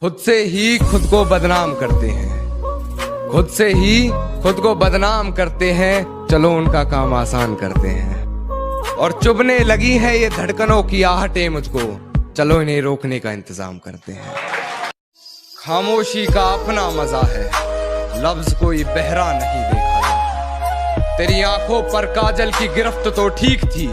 खुद से ही खुद को बदनाम करते हैं, खुद से ही खुद को बदनाम करते हैं। चलो उनका काम आसान करते हैं। और चुभने लगी है ये धड़कनों की आहटें मुझको, चलो इन्हें रोकने का इंतजाम करते हैं। खामोशी का अपना मजा है, लफ्ज कोई बहरा नहीं देखा जाता। तेरी आंखों पर काजल की गिरफ्त तो ठीक थी,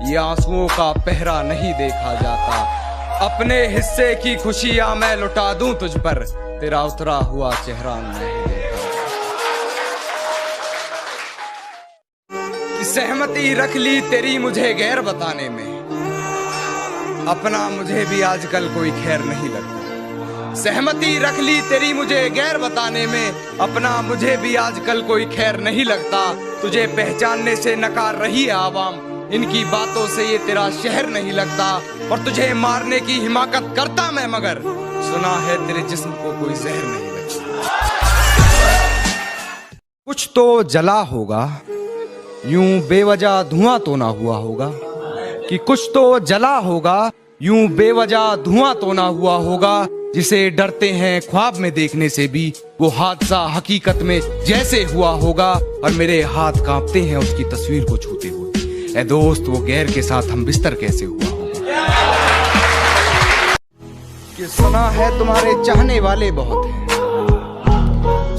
ये आंसुओं का पहरा नहीं देखा जाता। अपने हिस्से की खुशियां मैं लुटा दूं तुझ पर, तेरा उतरा हुआ चेहरा नहीं देखा। सहमति रख ली तेरी मुझे गैर बताने में, अपना मुझे भी आजकल कोई खैर नहीं लगता। सहमति रख ली तेरी मुझे गैर बताने में, अपना मुझे भी आजकल कोई खैर नहीं लगता। तुझे पहचानने से नकार रही है आवाम, इनकी बातों से ये तेरा शहर नहीं लगता। और तुझे मारने की हिमाकत करता मैं, मगर सुना है तेरे जिस्म को कोई जहर नहीं लगता। कुछ तो जला होगा, यूं बेवजह धुआं तो ना हुआ होगा। कि कुछ तो जला होगा, यूं बेवजह धुआं तो ना हुआ होगा। जिसे डरते हैं ख्वाब में देखने से भी, वो हादसा हकीकत में जैसे हुआ होगा। और मेरे हाथ कांपते हैं उसकी तस्वीर को छूते हुए। ऐ दोस्त, वो गैर के साथ हम बिस्तर कैसे हुआ होगा। कि सुना है तुम्हारे चाहने वाले बहुत हैं,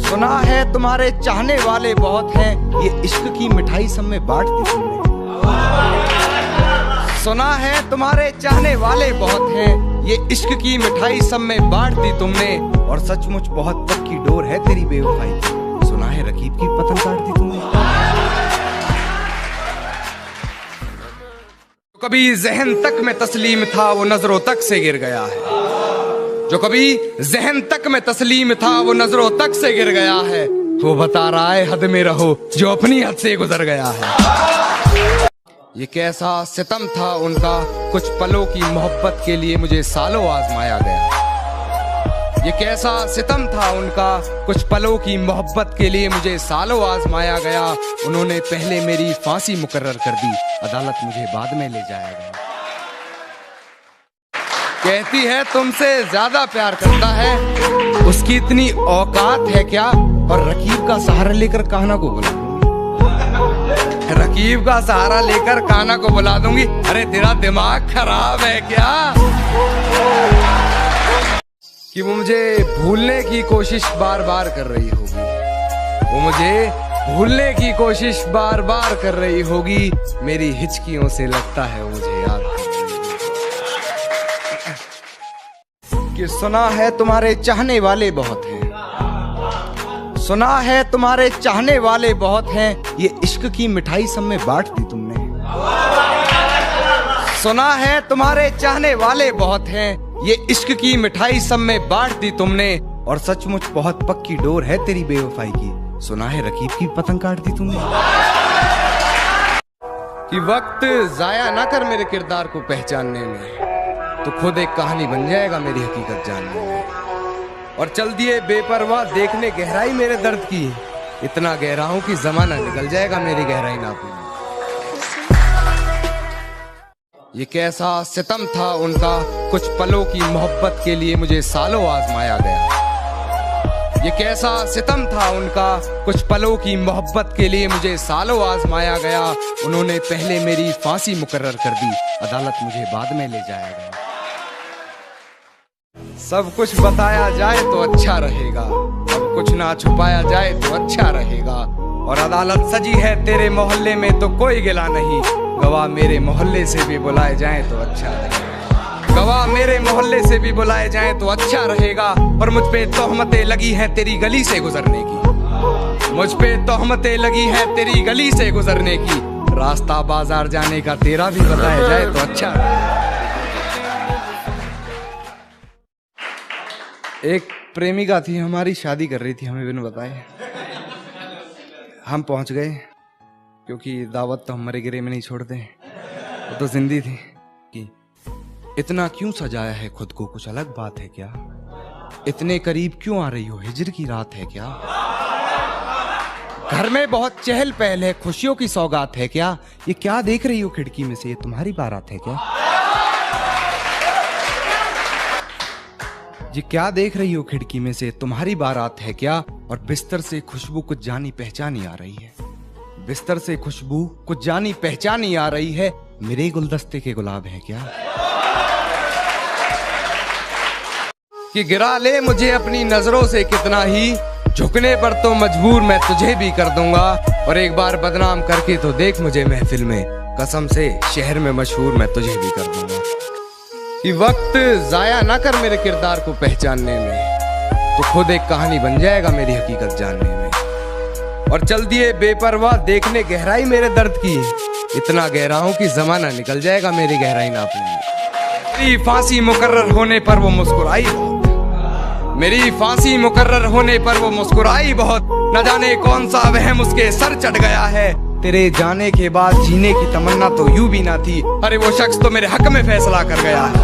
सुना है तुम्हारे चाहने वाले बहुत हैं। ये इश्क की मिठाई सब में बांट दी तुमने। सुना है तुम्हारे चाहने वाले बहुत हैं, ये इश्क की मिठाई सब में बांट दी तुमने। और सचमुच बहुत पक्की डोर है तेरी बेवफाई की, सुना है रकीब की पतंग काट दी तुमने। कभी जहन तक में तस्लीम था वो नजरों तक से गिर गया है। जो कभी जहन तक में तस्लीम था वो नजरों तक से गिर गया है। वो बता रहा है हद में रहो जो अपनी हद से गुजर गया है। ये कैसा सितम था उनका, कुछ पलों की मोहब्बत के लिए मुझे सालों आजमाया गया। ये कैसा सितम था उनका, कुछ पलों की मोहब्बत के लिए मुझे सालों आजमाया गया। उन्होंने पहले मेरी फांसी मुकर्रर कर दी, अदालत मुझे बाद में ले जाया गया। कहती है तुमसे ज्यादा प्यार करता है, उसकी इतनी औकात है क्या। और रकीब का सहारा लेकर कान्हा को बुला दूंगी, रकीब का सहारा लेकर कान्हा को बुला दूंगी। अरे तेरा दिमाग खराब है क्या, कि वो मुझे भूलने की कोशिश बार बार कर रही होगी। वो मुझे भूलने की कोशिश बार बार कर रही होगी। मेरी हिचकियों से लगता है वो मुझे याद कर रही होगी। कि सुना है तुम्हारे चाहने वाले बहुत हैं, सुना है तुम्हारे चाहने वाले बहुत हैं। ये इश्क की मिठाई सब में बांट दी तुमने। सुना है तुम्हारे चाहने वाले बहुत हैं, ये इश्क की मिठाई सब में बांट दी तुमने। और सचमुच बहुत पक्की डोर है तेरी बेवफाई की, सुना है रकीब की पतंग काट दी तुमने। कि वक्त जाया ना कर मेरे किरदार को पहचानने में, तो खुद एक कहानी बन जाएगा मेरी हकीकत जानने में। और चल दिए बेपरवाह देखने गहराई मेरे दर्द की, इतना गहरा हूं कि जमाना निकल जाएगा मेरी गहराई नापने। ये कैसा सितम था उनका, कुछ पलों की मोहब्बत के लिए मुझे सालों आजमाया गया। ये कैसा सितम था उनका, कुछ पलों की मोहब्बत के लिए मुझे सालों आजमाया गया। उन्होंने पहले मेरी फांसी मुकर्रर कर दी, अदालत मुझे बाद में ले जाया गया। सब कुछ बताया जाए तो अच्छा रहेगा, अब कुछ ना छुपाया जाए तो अच्छा रहेगा। और अदालत सजी है तेरे मोहल्ले में तो कोई गिला नहीं, गवाह मेरे मोहल्ले से भी बुलाए जाएं तो अच्छा रहेगा। गवाह मेरे मोहल्ले से भी बुलाए जाएं तो अच्छा रहेगा। और मुझ पे तोहमतें लगी हैं तेरी गली से गुजरने की, मुझ पे तोहमतें लगी हैं तेरी गली से गुजरने की। रास्ता बाजार जाने का तेरा भी बताया जाए तो अच्छा रहेगा। एक प्रेमिका थी हमारी, शादी कर रही थी हमें बिन बताए। हम पहुंच गए क्योंकि दावत तो हमारे गिरे में नहीं छोड़ते, वो तो जिंदी थी। कि इतना क्यों सजाया है खुद को, कुछ अलग बात है क्या। इतने करीब क्यों आ रही हो, हिजर की रात है क्या। घर में बहुत चहल पहल है, खुशियों की सौगात है क्या। ये क्या देख रही हो खिड़की में से, ये तुम्हारी बारात है क्या। ये क्या देख रही हो खिड़की में से? तुम्हारी बारात है क्या? और बिस्तर से खुशबू कुछ जानी पहचानी आ रही है। बिस्तर से खुशबू कुछ जानी पहचानी आ रही है। मेरे गुलदस्ते के गुलाब हैं क्या? कि गिरा ले मुझे अपनी नजरों से कितना ही, झुकने पर तो मजबूर मैं तुझे भी कर दूंगा। और एक बार बदनाम करके तो देख मुझे महफिल में, कसम से शहर में मशहूर मैं तुझे भी कर दूंगा। कि वक्त जाया ना कर मेरे किरदार को पहचानने में, तो खुद एक कहानी बन जाएगा मेरी हकीकत जानने में। और चल दिए बेपरवाह देखने गहराई मेरे दर्द की, इतना गहरा हूं कि जमाना निकल जाएगा मेरी गहराई नापने में। मेरी फांसी मुकर्रर होने पर वो मुस्कुराई बहुत, मेरी फांसी मुकर्रर होने पर वो मुस्कुराई बहुत। न जाने कौन सा वहम उसके सर चढ़ गया है, तेरे जाने के बाद जीने की तमन्ना तो यूं भी ना थी। अरे वो शख्स तो मेरे हक में फैसला कर गया है।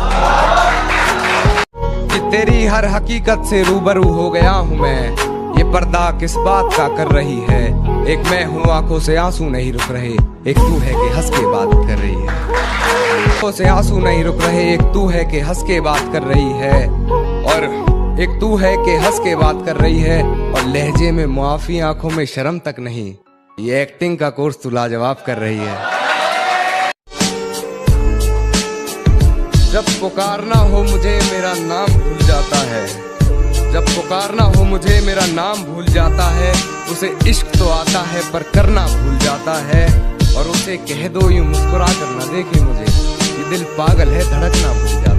कि तेरी हर हकीकत से रूबरू हो गया हूँ मैं, ये पर्दा किस बात का कर रही है। एक मैं हूँ आंखों से आंसू नहीं रुक रहे, एक तू है कि हंस के बात कर रही है। आंखों से आंसू नहीं रुक रहे, एक तू है कि हंस के बात कर रही है। और एक तू है कि हंस के बात कर रही है, और लहजे में मुआफी आंखों में शर्म तक नहीं। ये एक्टिंग का कोर्स तू लाजवाब कर रही है। जब पुकारना हो मुझे मेरा नाम भूल जाता है, जब पुकारना हो मुझे मेरा नाम भूल जाता है। उसे इश्क तो आता है पर करना भूल जाता है। और उसे कह दो यूं मुस्कुरा कर ना देखे मुझे, ये दिल पागल है धड़कना भूल जाता है।